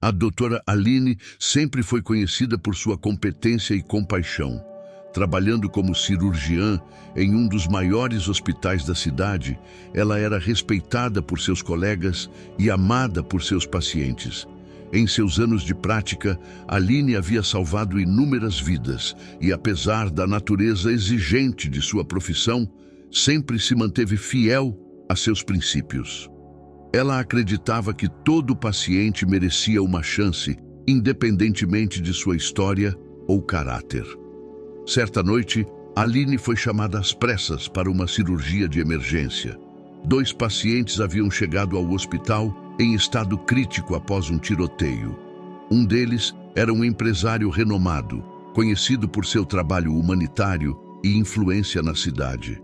A doutora Aline sempre foi conhecida por sua competência e compaixão. Trabalhando como cirurgiã em um dos maiores hospitais da cidade, ela era respeitada por seus colegas e amada por seus pacientes. Em seus anos de prática, Aline havia salvado inúmeras vidas e, apesar da natureza exigente de sua profissão, sempre se manteve fiel a seus princípios. Ela acreditava que todo paciente merecia uma chance, independentemente de sua história ou caráter. Certa noite, Aline foi chamada às pressas para uma cirurgia de emergência. 2 pacientes haviam chegado ao hospital em estado crítico após um tiroteio. Um deles era um empresário renomado, conhecido por seu trabalho humanitário e influência na cidade.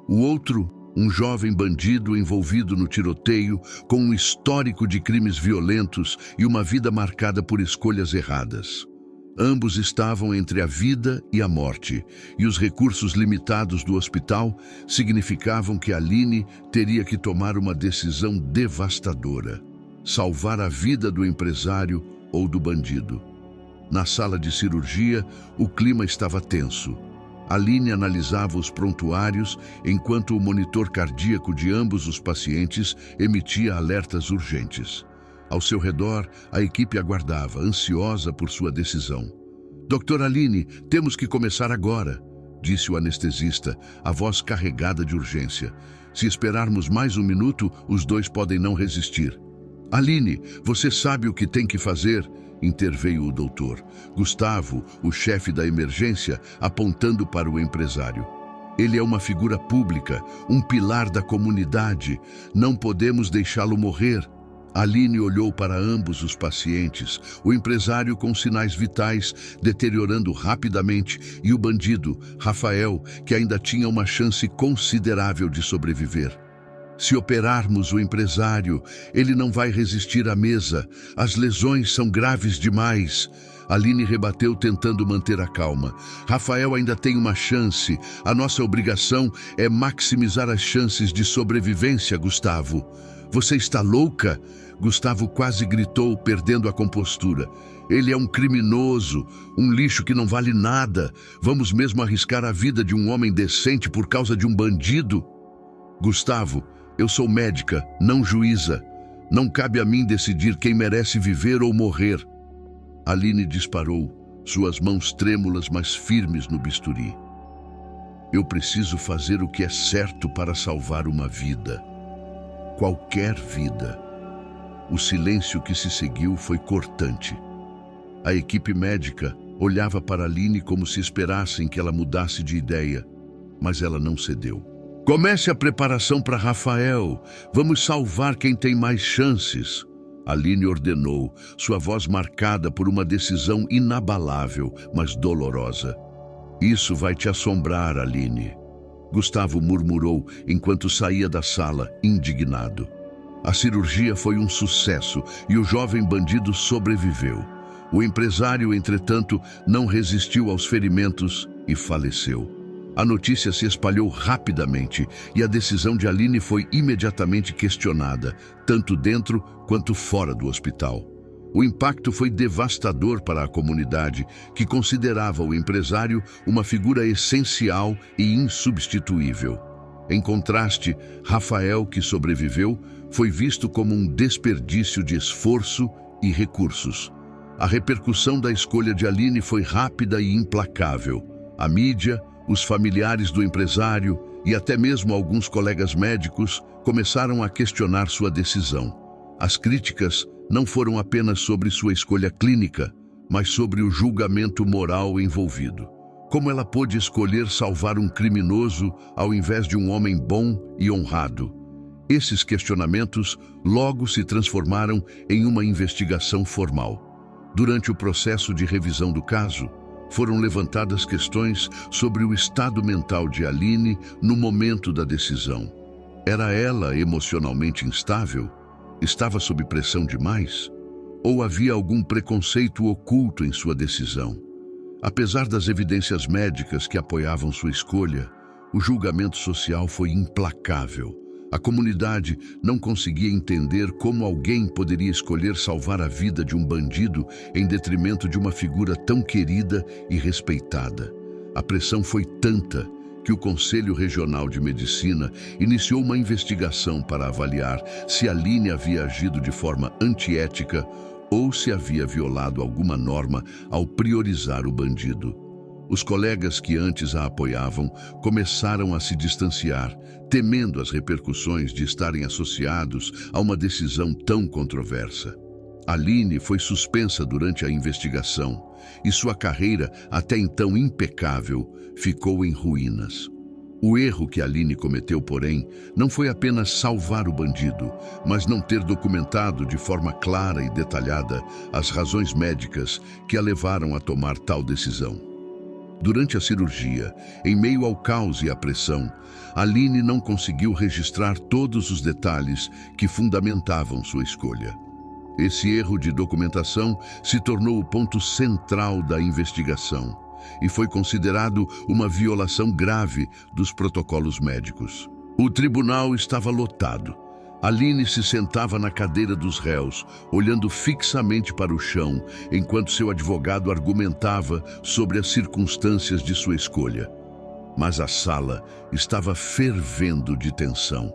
O outro, um jovem bandido envolvido no tiroteio, com um histórico de crimes violentos e uma vida marcada por escolhas erradas. Ambos estavam entre a vida e a morte, e os recursos limitados do hospital significavam que Aline teria que tomar uma decisão devastadora: salvar a vida do empresário ou do bandido. Na sala de cirurgia, o clima estava tenso. Aline analisava os prontuários enquanto o monitor cardíaco de ambos os pacientes emitia alertas urgentes. Ao seu redor, a equipe aguardava, ansiosa por sua decisão. "Doutora Aline, temos que começar agora", disse o anestesista, a voz carregada de urgência. "Se esperarmos mais um minuto, os 2 podem não resistir." "Aline, você sabe o que tem que fazer?", interveio o doutor. Gustavo, o chefe da emergência, apontando para o empresário. "Ele é uma figura pública, um pilar da comunidade. Não podemos deixá-lo morrer." Aline olhou para ambos os pacientes, o empresário com sinais vitais deteriorando rapidamente e o bandido, Rafael, que ainda tinha uma chance considerável de sobreviver. "Se operarmos o empresário, ele não vai resistir à mesa. As lesões são graves demais." Aline rebateu, tentando manter a calma. "Rafael ainda tem uma chance. A nossa obrigação é maximizar as chances de sobrevivência, Gustavo." "Você está louca?", Gustavo quase gritou, perdendo a compostura. "Ele é um criminoso, um lixo que não vale nada. Vamos mesmo arriscar a vida de um homem decente por causa de um bandido?" "Gustavo, eu sou médica, não juíza. Não cabe a mim decidir quem merece viver ou morrer." Aline disparou, suas mãos trêmulas, mas firmes no bisturi. "Eu preciso fazer o que é certo para salvar uma vida. Qualquer vida." O silêncio que se seguiu foi cortante. A equipe médica olhava para Aline como se esperassem que ela mudasse de ideia, mas ela não cedeu. "Comece a preparação para Rafael. Vamos salvar quem tem mais chances." Aline ordenou, sua voz marcada por uma decisão inabalável, mas dolorosa. "Isso vai te assombrar, Aline." Gustavo murmurou enquanto saía da sala, indignado. A cirurgia foi um sucesso e o jovem bandido sobreviveu. O empresário, entretanto, não resistiu aos ferimentos e faleceu. A notícia se espalhou rapidamente e a decisão de Aline foi imediatamente questionada, tanto dentro quanto fora do hospital. O impacto foi devastador para a comunidade, que considerava o empresário uma figura essencial e insubstituível. Em contraste, Rafael, que sobreviveu, foi visto como um desperdício de esforço e recursos. A repercussão da escolha de Aline foi rápida e implacável. A mídia, os familiares do empresário e até mesmo alguns colegas médicos começaram a questionar sua decisão. As críticas não foram apenas sobre sua escolha clínica, mas sobre o julgamento moral envolvido. Como ela pôde escolher salvar um criminoso ao invés de um homem bom e honrado? Esses questionamentos logo se transformaram em uma investigação formal. Durante o processo de revisão do caso, foram levantadas questões sobre o estado mental de Aline no momento da decisão. Era ela emocionalmente instável? Estava sob pressão demais? Ou havia algum preconceito oculto em sua decisão? Apesar das evidências médicas que apoiavam sua escolha, o julgamento social foi implacável. A comunidade não conseguia entender como alguém poderia escolher salvar a vida de um bandido em detrimento de uma figura tão querida e respeitada. A pressão foi tanta que o Conselho Regional de Medicina iniciou uma investigação para avaliar se Aline havia agido de forma antiética ou se havia violado alguma norma ao priorizar o bandido. Os colegas que antes a apoiavam começaram a se distanciar, temendo as repercussões de estarem associados a uma decisão tão controversa. Aline foi suspensa durante a investigação e sua carreira, até então impecável, ficou em ruínas. O erro que Aline cometeu, porém, não foi apenas salvar o bandido, mas não ter documentado de forma clara e detalhada as razões médicas que a levaram a tomar tal decisão. Durante a cirurgia, em meio ao caos e à pressão, Aline não conseguiu registrar todos os detalhes que fundamentavam sua escolha. Esse erro de documentação se tornou o ponto central da investigação e foi considerado uma violação grave dos protocolos médicos. O tribunal estava lotado. Aline se sentava na cadeira dos réus, olhando fixamente para o chão, enquanto seu advogado argumentava sobre as circunstâncias de sua escolha. Mas a sala estava fervendo de tensão.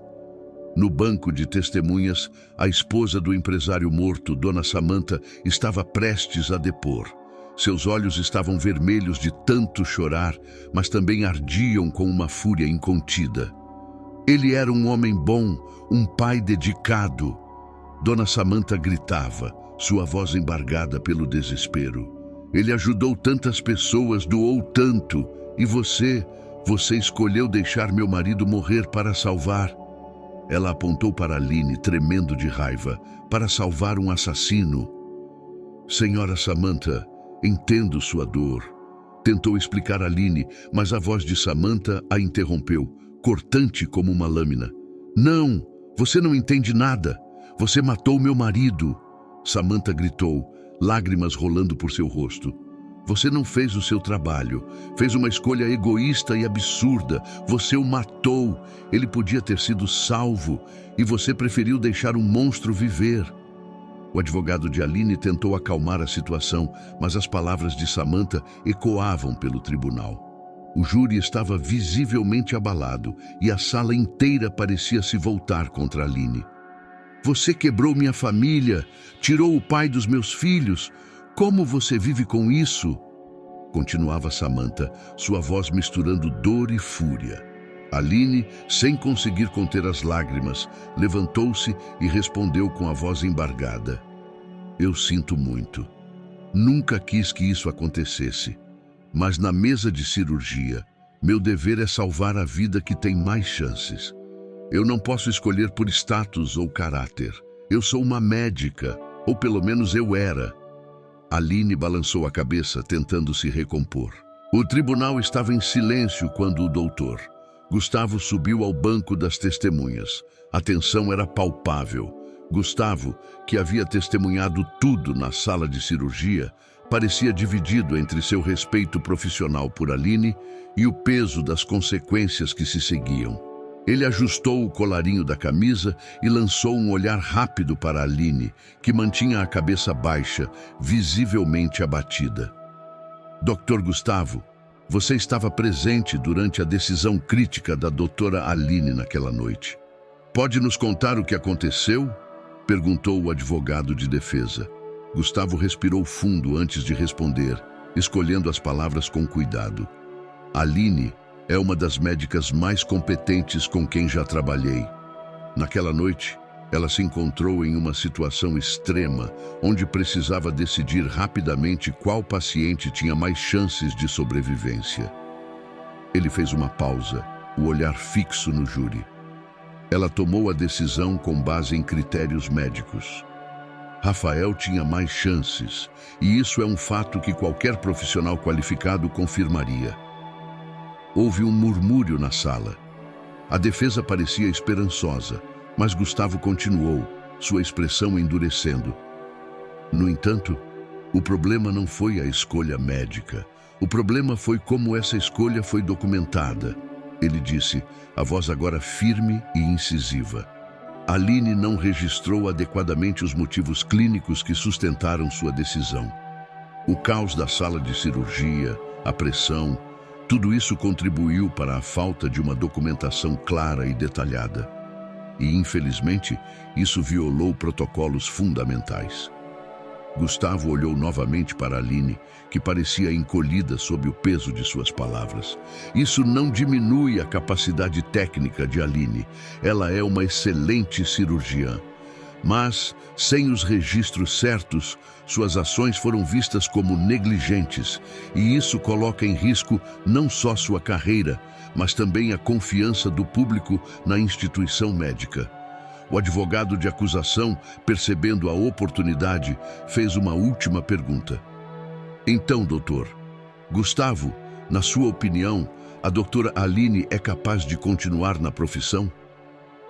No banco de testemunhas, a esposa do empresário morto, Dona Samantha, estava prestes a depor. Seus olhos estavam vermelhos de tanto chorar, mas também ardiam com uma fúria incontida. Ele era um homem bom, um pai dedicado. Dona Samantha gritava, sua voz embargada pelo desespero. Ele ajudou tantas pessoas, doou tanto. E você escolheu deixar meu marido morrer para salvar. Ela apontou para Aline, tremendo de raiva, para salvar um assassino. Senhora Samantha, entendo sua dor. Tentou explicar Aline, mas a voz de Samantha a interrompeu, cortante como uma lâmina. Não, você não entende nada. Você matou meu marido. Samantha gritou, lágrimas rolando por seu rosto. Você não fez o seu trabalho. Fez uma escolha egoísta e absurda. Você o matou. Ele podia ter sido salvo. E você preferiu deixar um monstro viver. O advogado de Aline tentou acalmar a situação, mas as palavras de Samantha ecoavam pelo tribunal. O júri estava visivelmente abalado e a sala inteira parecia se voltar contra Aline. Você quebrou minha família, tirou o pai dos meus filhos. Como você vive com isso? Continuava Samantha, sua voz misturando dor e fúria. Aline, sem conseguir conter as lágrimas, levantou-se e respondeu com a voz embargada. Eu sinto muito. Nunca quis que isso acontecesse. Mas na mesa de cirurgia, meu dever é salvar a vida que tem mais chances. Eu não posso escolher por status ou caráter. Eu sou uma médica, ou pelo menos eu era. Aline balançou a cabeça, tentando se recompor. O tribunal estava em silêncio quando o doutor Gustavo subiu ao banco das testemunhas. A tensão era palpável. Gustavo, que havia testemunhado tudo na sala de cirurgia, parecia dividido entre seu respeito profissional por Aline e o peso das consequências que se seguiam. Ele ajustou o colarinho da camisa e lançou um olhar rápido para Aline, que mantinha a cabeça baixa, visivelmente abatida. Dr. Gustavo, você estava presente durante a decisão crítica da doutora Aline naquela noite. Pode nos contar o que aconteceu? Perguntou o advogado de defesa. Gustavo respirou fundo antes de responder, escolhendo as palavras com cuidado. Aline é uma das médicas mais competentes com quem já trabalhei. Naquela noite, ela se encontrou em uma situação extrema, onde precisava decidir rapidamente qual paciente tinha mais chances de sobrevivência. Ele fez uma pausa, o olhar fixo no júri. Ela tomou a decisão com base em critérios médicos. Rafael tinha mais chances, e isso é um fato que qualquer profissional qualificado confirmaria. Houve um murmúrio na sala. A defesa parecia esperançosa, mas Gustavo continuou, sua expressão endurecendo. No entanto, o problema não foi a escolha médica. O problema foi como essa escolha foi documentada. ele disse, a voz agora firme e incisiva. Aline não registrou adequadamente os motivos clínicos que sustentaram sua decisão. O caos da sala de cirurgia, a pressão, tudo isso contribuiu para a falta de uma documentação clara e detalhada. E, infelizmente, isso violou protocolos fundamentais. Gustavo olhou novamente para Aline, que parecia encolhida sob o peso de suas palavras. Isso não diminui a capacidade técnica de Aline. Ela é uma excelente cirurgiã. Mas, sem os registros certos, suas ações foram vistas como negligentes, e isso coloca em risco não só sua carreira, mas também a confiança do público na instituição médica. O advogado de acusação, percebendo a oportunidade, fez uma última pergunta. Então, doutor, Gustavo, na sua opinião, a doutora Aline é capaz de continuar na profissão?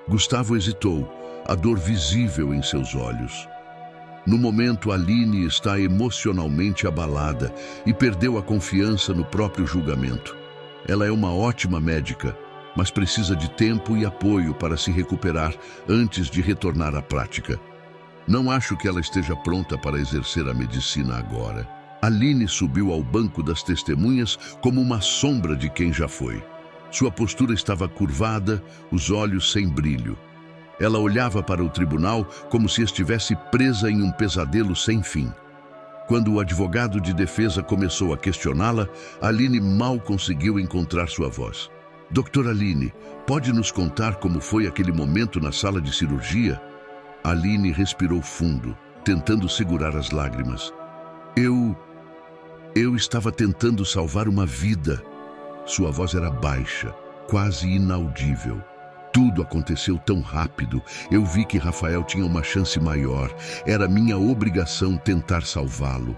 Gustavo hesitou, a dor visível em seus olhos. No momento, Aline está emocionalmente abalada e perdeu a confiança no próprio julgamento. Ela é uma ótima médica, mas precisa de tempo e apoio para se recuperar antes de retornar à prática. Não acho que ela esteja pronta para exercer a medicina agora. Aline subiu ao banco das testemunhas como uma sombra de quem já foi. Sua postura estava curvada, os olhos sem brilho. Ela olhava para o tribunal como se estivesse presa em um pesadelo sem fim. Quando o advogado de defesa começou a questioná-la, Aline mal conseguiu encontrar sua voz. Doutora Aline, pode nos contar como foi aquele momento na sala de cirurgia? Aline respirou fundo, tentando segurar as lágrimas. Eu estava tentando salvar uma vida. Sua voz era baixa, quase inaudível. Tudo aconteceu tão rápido. Eu vi que Rafael tinha uma chance maior. Era minha obrigação tentar salvá-lo.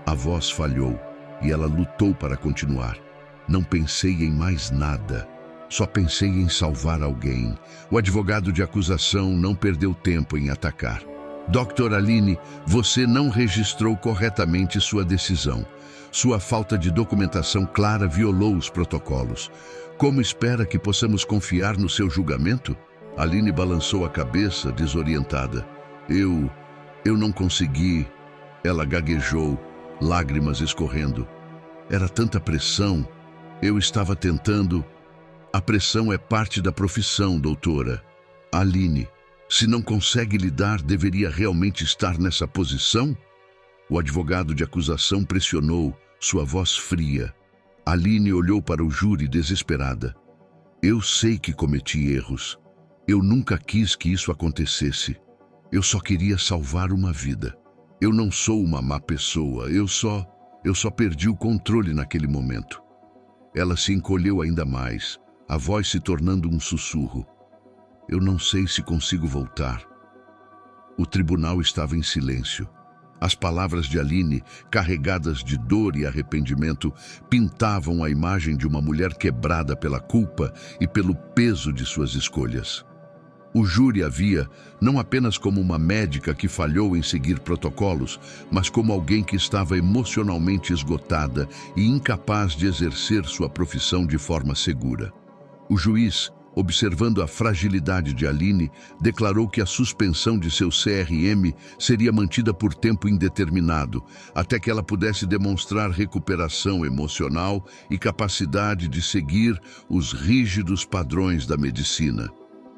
A voz falhou e ela lutou para continuar. Não pensei em mais nada. Só pensei em salvar alguém. O advogado de acusação não perdeu tempo em atacar. Dr. Aline, você não registrou corretamente sua decisão. Sua falta de documentação clara violou os protocolos. Como espera que possamos confiar no seu julgamento? Aline balançou a cabeça, desorientada. Eu não consegui. Ela gaguejou, lágrimas escorrendo. Era tanta pressão. Eu estava tentando. A pressão é parte da profissão, doutora. Aline, se não consegue lidar, deveria realmente estar nessa posição? O advogado de acusação pressionou, sua voz fria. Aline olhou para o júri desesperada. Eu sei que cometi erros. Eu nunca quis que isso acontecesse. Eu só queria salvar uma vida. Eu não sou uma má pessoa. Eu só perdi o controle naquele momento. Ela se encolheu ainda mais, a voz se tornando um sussurro. Eu não sei se consigo voltar. O tribunal estava em silêncio. As palavras de Aline, carregadas de dor e arrependimento, pintavam a imagem de uma mulher quebrada pela culpa e pelo peso de suas escolhas. O júri a via não apenas como uma médica que falhou em seguir protocolos, mas como alguém que estava emocionalmente esgotada e incapaz de exercer sua profissão de forma segura. O juiz, observando a fragilidade de Aline, declarou que a suspensão de seu CRM seria mantida por tempo indeterminado, até que ela pudesse demonstrar recuperação emocional e capacidade de seguir os rígidos padrões da medicina.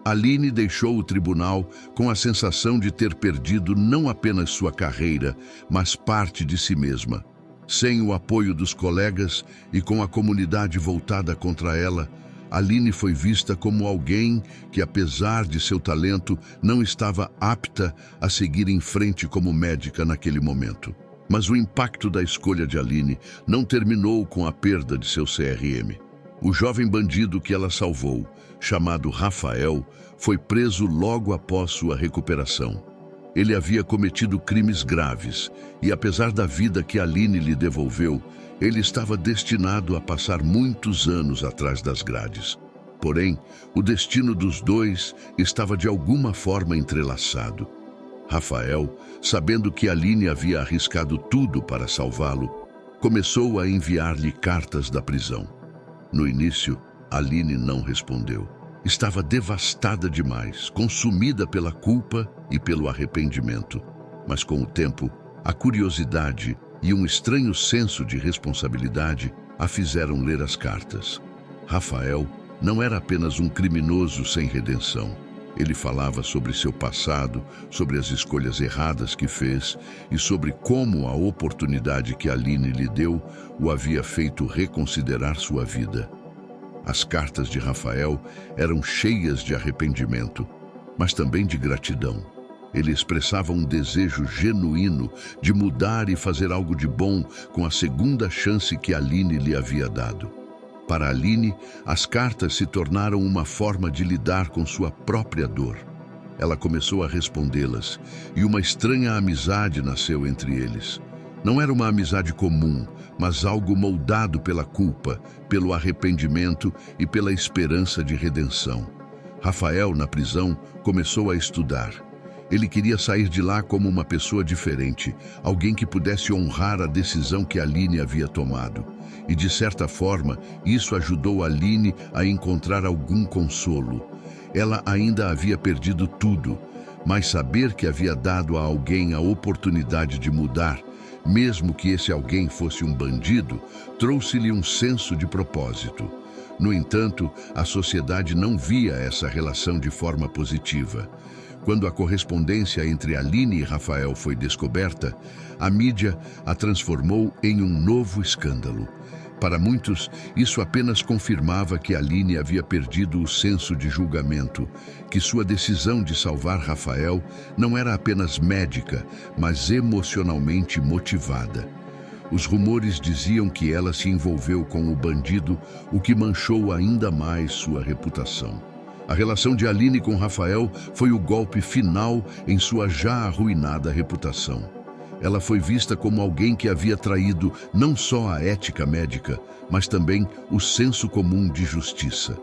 Aline deixou o tribunal com a sensação de ter perdido não apenas sua carreira, mas parte de si mesma. Sem o apoio dos colegas e com a comunidade voltada contra ela, Aline foi vista como alguém que, apesar de seu talento, não estava apta a seguir em frente como médica naquele momento. Mas o impacto da escolha de Aline não terminou com a perda de seu CRM. O jovem bandido que ela salvou, chamado Rafael, foi preso logo após sua recuperação. Ele havia cometido crimes graves e, apesar da vida que Aline lhe devolveu, ele estava destinado a passar muitos anos atrás das grades. Porém, o destino dos dois estava de alguma forma entrelaçado. Rafael, sabendo que Aline havia arriscado tudo para salvá-lo, começou a enviar-lhe cartas da prisão. No início, Aline não respondeu. Estava devastada demais, consumida pela culpa e pelo arrependimento. Mas com o tempo, a curiosidade e um estranho senso de responsabilidade a fizeram ler as cartas. Rafael não era apenas um criminoso sem redenção. Ele falava sobre seu passado, sobre as escolhas erradas que fez e sobre como a oportunidade que Aline lhe deu o havia feito reconsiderar sua vida. As cartas de Rafael eram cheias de arrependimento, mas também de gratidão. Ele expressava um desejo genuíno de mudar e fazer algo de bom com a segunda chance que Aline lhe havia dado. Para Aline, as cartas se tornaram uma forma de lidar com sua própria dor. Ela começou a respondê-las, e uma estranha amizade nasceu entre eles. Não era uma amizade comum, mas algo moldado pela culpa, pelo arrependimento e pela esperança de redenção. Rafael, na prisão, começou a estudar. Ele queria sair de lá como uma pessoa diferente, alguém que pudesse honrar a decisão que Aline havia tomado. E, de certa forma, isso ajudou Aline a encontrar algum consolo. Ela ainda havia perdido tudo, mas saber que havia dado a alguém a oportunidade de mudar, mesmo que esse alguém fosse um bandido, trouxe-lhe um senso de propósito. No entanto, a sociedade não via essa relação de forma positiva. Quando a correspondência entre Aline e Rafael foi descoberta, a mídia a transformou em um novo escândalo. Para muitos, isso apenas confirmava que Aline havia perdido o senso de julgamento, que sua decisão de salvar Rafael não era apenas médica, mas emocionalmente motivada. Os rumores diziam que ela se envolveu com o bandido, o que manchou ainda mais sua reputação. A relação de Aline com Rafael foi o golpe final em sua já arruinada reputação. Ela foi vista como alguém que havia traído não só a ética médica, mas também o senso comum de justiça.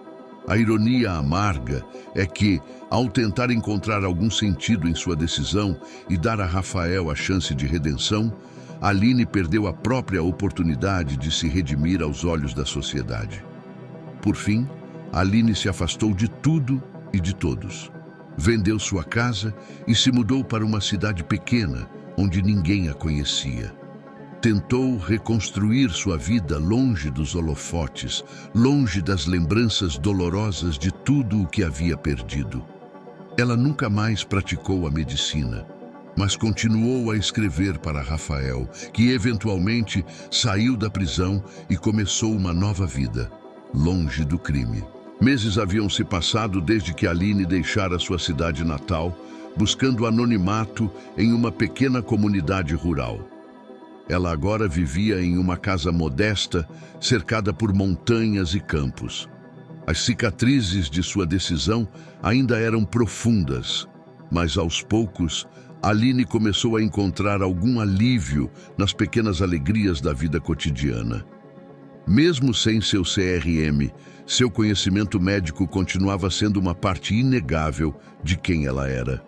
A ironia amarga é que, ao tentar encontrar algum sentido em sua decisão e dar a Rafael a chance de redenção, Aline perdeu a própria oportunidade de se redimir aos olhos da sociedade. Por fim, Aline se afastou de tudo e de todos. Vendeu sua casa e se mudou para uma cidade pequena, onde ninguém a conhecia. Tentou reconstruir sua vida longe dos holofotes, longe das lembranças dolorosas de tudo o que havia perdido. Ela nunca mais praticou a medicina, mas continuou a escrever para Rafael, que eventualmente saiu da prisão e começou uma nova vida, longe do crime. Meses haviam se passado desde que Aline deixara sua cidade natal, buscando anonimato em uma pequena comunidade rural. Ela agora vivia em uma casa modesta, cercada por montanhas e campos. As cicatrizes de sua decisão ainda eram profundas, mas aos poucos, Aline começou a encontrar algum alívio nas pequenas alegrias da vida cotidiana. Mesmo sem seu CRM, seu conhecimento médico continuava sendo uma parte inegável de quem ela era.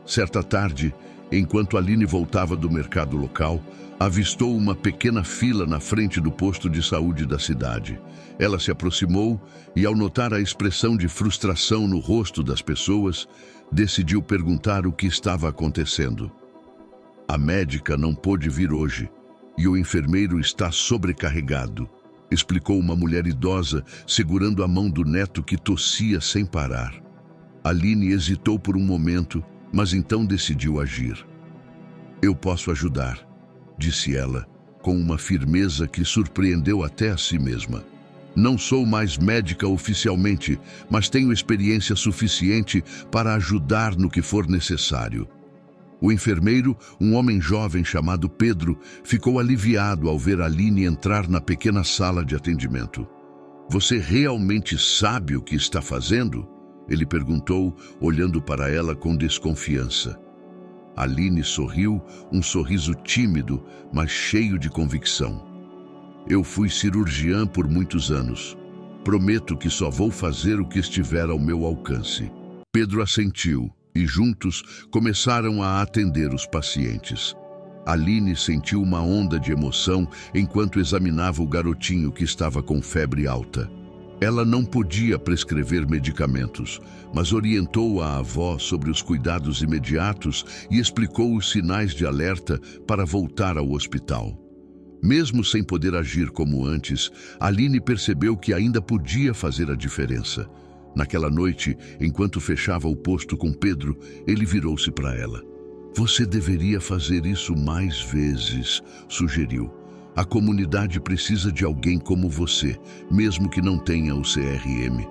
Certa tarde, enquanto Aline voltava do mercado local, avistou uma pequena fila na frente do posto de saúde da cidade. Ela se aproximou e, ao notar a expressão de frustração no rosto das pessoas, decidiu perguntar o que estava acontecendo. A médica não pôde vir hoje e o enfermeiro está sobrecarregado, explicou uma mulher idosa, segurando a mão do neto que tossia sem parar. Aline hesitou por um momento, mas então decidiu agir. Eu posso ajudar, disse ela, com uma firmeza que surpreendeu até a si mesma. Não sou mais médica oficialmente, mas tenho experiência suficiente para ajudar no que for necessário. O enfermeiro, um homem jovem chamado Pedro, ficou aliviado ao ver Aline entrar na pequena sala de atendimento. Você realmente sabe o que está fazendo? Ele perguntou, olhando para ela com desconfiança. Aline sorriu, um sorriso tímido, mas cheio de convicção. Eu fui cirurgiã por muitos anos. Prometo que só vou fazer o que estiver ao meu alcance. Pedro assentiu e juntos começaram a atender os pacientes. Aline sentiu uma onda de emoção enquanto examinava o garotinho que estava com febre alta. Ela não podia prescrever medicamentos, mas orientou a avó sobre os cuidados imediatos e explicou os sinais de alerta para voltar ao hospital. Mesmo sem poder agir como antes, Aline percebeu que ainda podia fazer a diferença. Naquela noite, enquanto fechava o posto com Pedro, ele virou-se para ela. "Você deveria fazer isso mais vezes", sugeriu. "A comunidade precisa de alguém como você, mesmo que não tenha o CRM."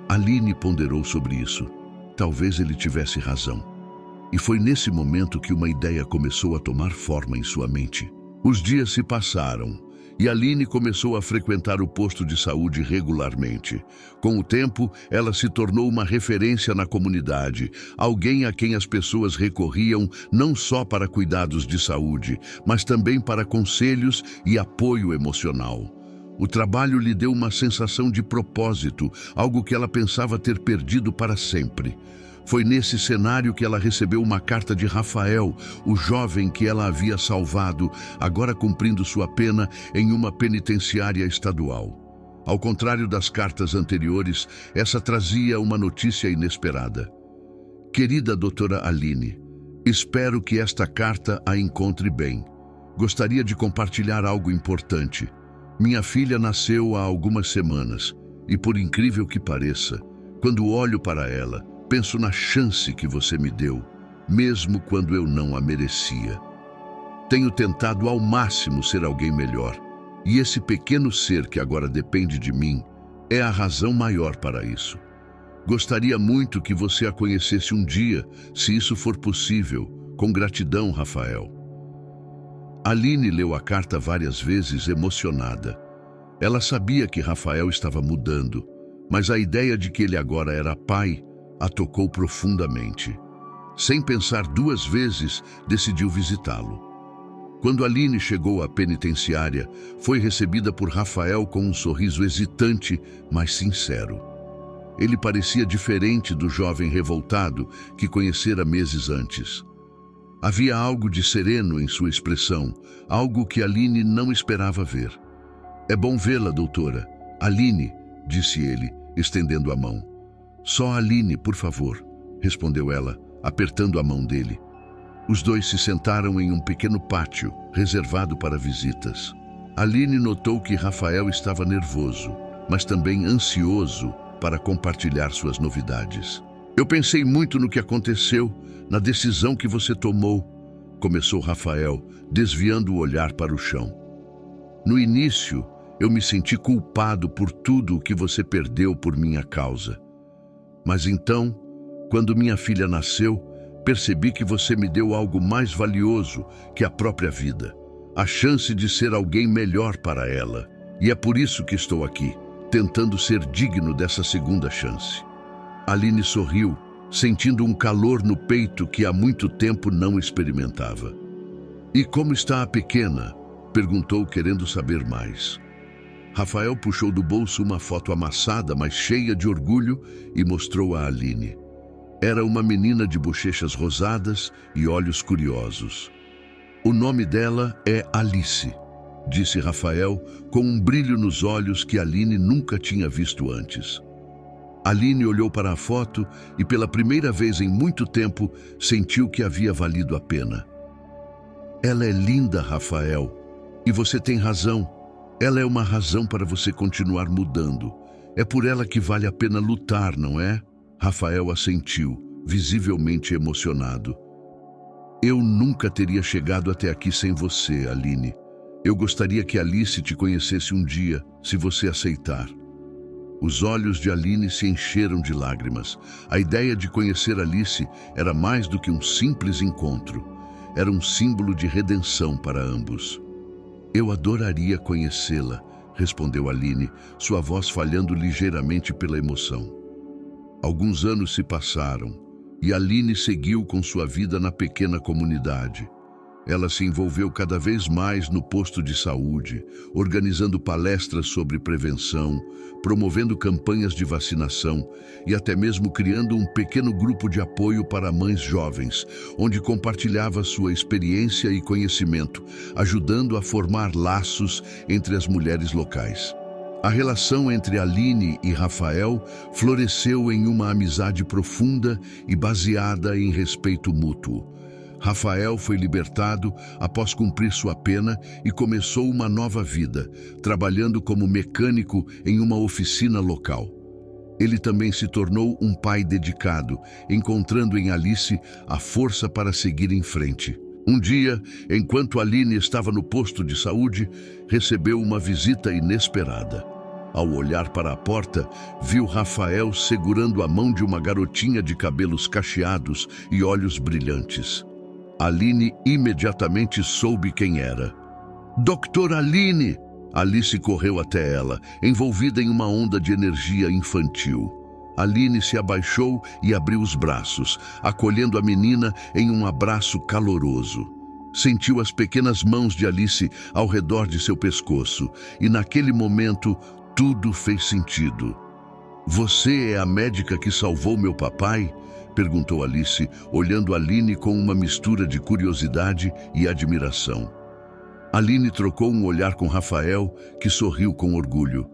Aline ponderou sobre isso. Talvez ele tivesse razão. E foi nesse momento que uma ideia começou a tomar forma em sua mente. Os dias se passaram e Aline começou a frequentar o posto de saúde regularmente. Com o tempo, ela se tornou uma referência na comunidade, alguém a quem as pessoas recorriam não só para cuidados de saúde, mas também para conselhos e apoio emocional. O trabalho lhe deu uma sensação de propósito, algo que ela pensava ter perdido para sempre. Foi nesse cenário que ela recebeu uma carta de Rafael, o jovem que ela havia salvado, agora cumprindo sua pena em uma penitenciária estadual. Ao contrário das cartas anteriores, essa trazia uma notícia inesperada. "Querida doutora Aline, espero que esta carta a encontre bem. Gostaria de compartilhar algo importante. Minha filha nasceu há algumas semanas e, por incrível que pareça, quando olho para ela, penso na chance que você me deu, mesmo quando eu não a merecia. Tenho tentado ao máximo ser alguém melhor, e esse pequeno ser que agora depende de mim é a razão maior para isso. Gostaria muito que você a conhecesse um dia, se isso for possível. Com gratidão, Rafael." Aline leu a carta várias vezes, emocionada. Ela sabia que Rafael estava mudando, mas a ideia de que ele agora era pai a tocou profundamente. Sem pensar duas vezes, decidiu visitá-lo. Quando Aline chegou à penitenciária, foi recebida por Rafael com um sorriso hesitante, mas sincero. Ele parecia diferente do jovem revoltado que conhecera meses antes. Havia algo de sereno em sua expressão, algo que Aline não esperava ver. "É bom vê-la, doutora." "Aline", disse ele, estendendo a mão. "Só Aline, por favor", respondeu ela, apertando a mão dele. Os dois se sentaram em um pequeno pátio, reservado para visitas. Aline notou que Rafael estava nervoso, mas também ansioso para compartilhar suas novidades. "Eu pensei muito no que aconteceu, na decisão que você tomou", começou Rafael, desviando o olhar para o chão. "No início, eu me senti culpado por tudo o que você perdeu por minha causa. Mas então, quando minha filha nasceu, percebi que você me deu algo mais valioso que a própria vida, a chance de ser alguém melhor para ela. E é por isso que estou aqui, tentando ser digno dessa segunda chance." Aline sorriu, sentindo um calor no peito que há muito tempo não experimentava. "E como está a pequena?", perguntou, querendo saber mais. Rafael puxou do bolso uma foto amassada, mas cheia de orgulho, e mostrou a Aline. Era uma menina de bochechas rosadas e olhos curiosos. "O nome dela é Alice", disse Rafael, com um brilho nos olhos que Aline nunca tinha visto antes. Aline olhou para a foto e, pela primeira vez em muito tempo, sentiu que havia valido a pena. "Ela é linda, Rafael, e você tem razão. Ela é uma razão para você continuar mudando. É por ela que vale a pena lutar, não é?" Rafael assentiu, visivelmente emocionado. "Eu nunca teria chegado até aqui sem você, Aline. Eu gostaria que Alice te conhecesse um dia, se você aceitar." Os olhos de Aline se encheram de lágrimas. A ideia de conhecer Alice era mais do que um simples encontro. Era um símbolo de redenção para ambos. "Eu adoraria conhecê-la", respondeu Aline, sua voz falhando ligeiramente pela emoção. Alguns anos se passaram e Aline seguiu com sua vida na pequena comunidade. Ela se envolveu cada vez mais no posto de saúde, organizando palestras sobre prevenção, promovendo campanhas de vacinação e até mesmo criando um pequeno grupo de apoio para mães jovens, onde compartilhava sua experiência e conhecimento, ajudando a formar laços entre as mulheres locais. A relação entre Aline e Rafael floresceu em uma amizade profunda e baseada em respeito mútuo. Rafael foi libertado após cumprir sua pena e começou uma nova vida, trabalhando como mecânico em uma oficina local. Ele também se tornou um pai dedicado, encontrando em Alice a força para seguir em frente. Um dia, enquanto Aline estava no posto de saúde, recebeu uma visita inesperada. Ao olhar para a porta, viu Rafael segurando a mão de uma garotinha de cabelos cacheados e olhos brilhantes. Aline imediatamente soube quem era. Dr. Aline! Alice correu até ela, envolvida em uma onda de energia infantil. Aline se abaixou e abriu os braços, acolhendo a menina em um abraço caloroso. Sentiu as pequenas mãos de Alice ao redor de seu pescoço, e naquele momento tudo fez sentido. Você é a médica que salvou meu papai? Perguntou Alice, olhando Aline com uma mistura de curiosidade e admiração. Aline trocou um olhar com Rafael, que sorriu com orgulho.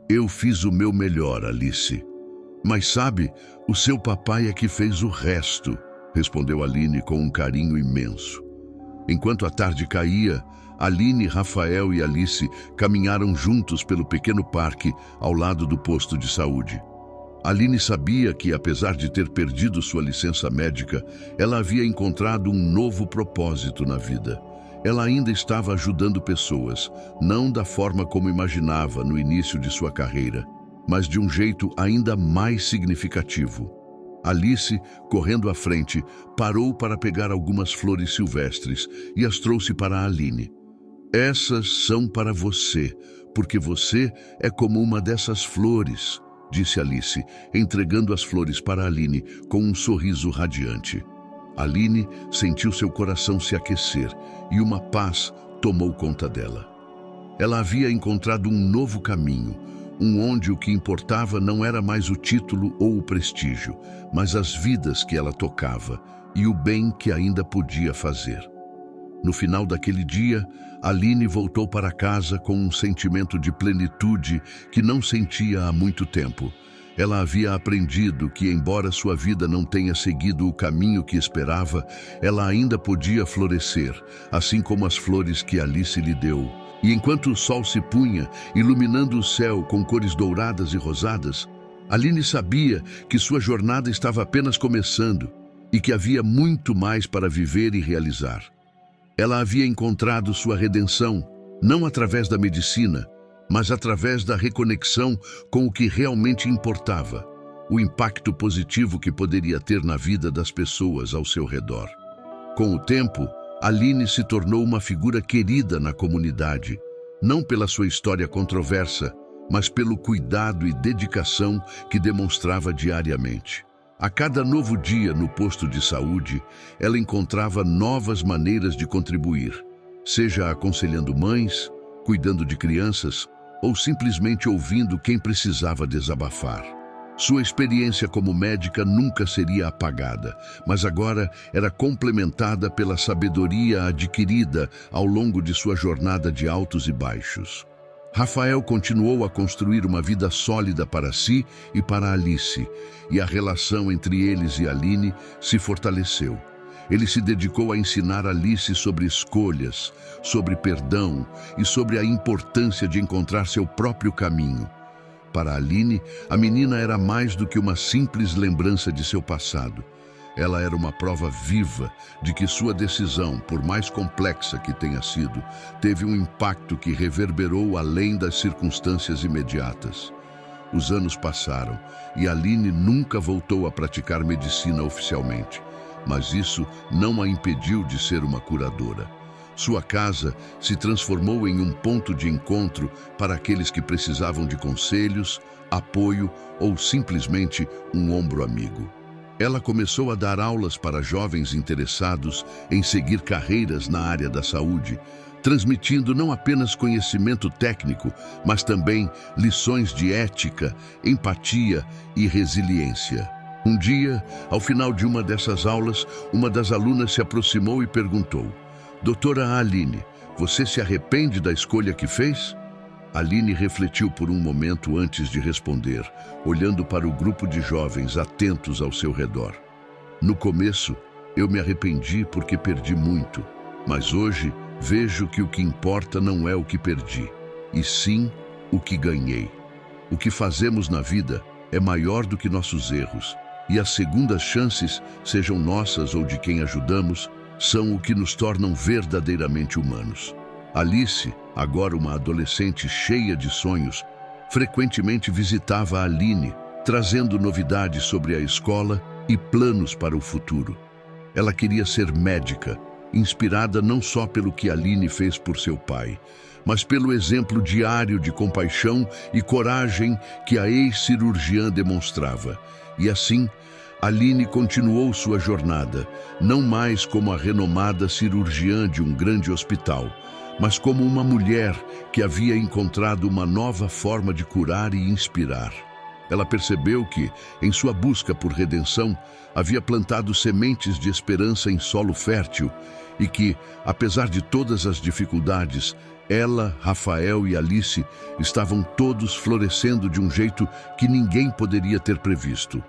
Eu fiz o meu melhor, Alice. Mas sabe, o seu papai é que fez o resto, respondeu Aline com um carinho imenso. Enquanto a tarde caía, Aline, Rafael e Alice caminharam juntos pelo pequeno parque ao lado do posto de saúde. Aline sabia que, apesar de ter perdido sua licença médica, ela havia encontrado um novo propósito na vida. Ela ainda estava ajudando pessoas, não da forma como imaginava no início de sua carreira, mas de um jeito ainda mais significativo. Alice, correndo à frente, parou para pegar algumas flores silvestres e as trouxe para Aline. Essas são para você, porque você é como uma dessas flores, disse Alice, entregando as flores para Aline com um sorriso radiante. Aline sentiu seu coração se aquecer e uma paz tomou conta dela. Ela havia encontrado um novo caminho, onde o que importava não era mais o título ou o prestígio, mas as vidas que ela tocava e o bem que ainda podia fazer. No final daquele dia, Aline voltou para casa com um sentimento de plenitude que não sentia há muito tempo. Ela havia aprendido que, embora sua vida não tenha seguido o caminho que esperava, ela ainda podia florescer, assim como as flores que Alice lhe deu. E enquanto o sol se punha, iluminando o céu com cores douradas e rosadas, Aline sabia que sua jornada estava apenas começando e que havia muito mais para viver e realizar. Ela havia encontrado sua redenção, não através da medicina, mas através da reconexão com o que realmente importava, o impacto positivo que poderia ter na vida das pessoas ao seu redor. Com o tempo, Aline se tornou uma figura querida na comunidade, não pela sua história controversa, mas pelo cuidado e dedicação que demonstrava diariamente. A cada novo dia no posto de saúde, ela encontrava novas maneiras de contribuir, seja aconselhando mães, cuidando de crianças ou simplesmente ouvindo quem precisava desabafar. Sua experiência como médica nunca seria apagada, mas agora era complementada pela sabedoria adquirida ao longo de sua jornada de altos e baixos. Rafael continuou a construir uma vida sólida para si e para Alice, e a relação entre eles e Aline se fortaleceu. Ele se dedicou a ensinar Alice sobre escolhas, sobre perdão e sobre a importância de encontrar seu próprio caminho. Para Aline, a menina era mais do que uma simples lembrança de seu passado. Ela era uma prova viva de que sua decisão, por mais complexa que tenha sido, teve um impacto que reverberou além das circunstâncias imediatas. Os anos passaram e Aline nunca voltou a praticar medicina oficialmente, mas isso não a impediu de ser uma curadora. Sua casa se transformou em um ponto de encontro para aqueles que precisavam de conselhos, apoio ou simplesmente um ombro amigo. Ela começou a dar aulas para jovens interessados em seguir carreiras na área da saúde, transmitindo não apenas conhecimento técnico, mas também lições de ética, empatia e resiliência. Um dia, ao final de uma dessas aulas, uma das alunas se aproximou e perguntou: Doutora Aline, você se arrepende da escolha que fez? Aline refletiu por um momento antes de responder, olhando para o grupo de jovens atentos ao seu redor. No começo, eu me arrependi porque perdi muito, mas hoje vejo que o que importa não é o que perdi, e sim o que ganhei. O que fazemos na vida é maior do que nossos erros, e as segundas chances, sejam nossas ou de quem ajudamos, são o que nos tornam verdadeiramente humanos. Alice, agora uma adolescente cheia de sonhos, frequentemente visitava Aline, trazendo novidades sobre a escola e planos para o futuro. Ela queria ser médica, inspirada não só pelo que Aline fez por seu pai, mas pelo exemplo diário de compaixão e coragem que a ex-cirurgiã demonstrava. E assim, Aline continuou sua jornada, não mais como a renomada cirurgiã de um grande hospital, mas como uma mulher que havia encontrado uma nova forma de curar e inspirar. Ela percebeu que, em sua busca por redenção, havia plantado sementes de esperança em solo fértil e que, apesar de todas as dificuldades, ela, Rafael e Alice estavam todos florescendo de um jeito que ninguém poderia ter previsto.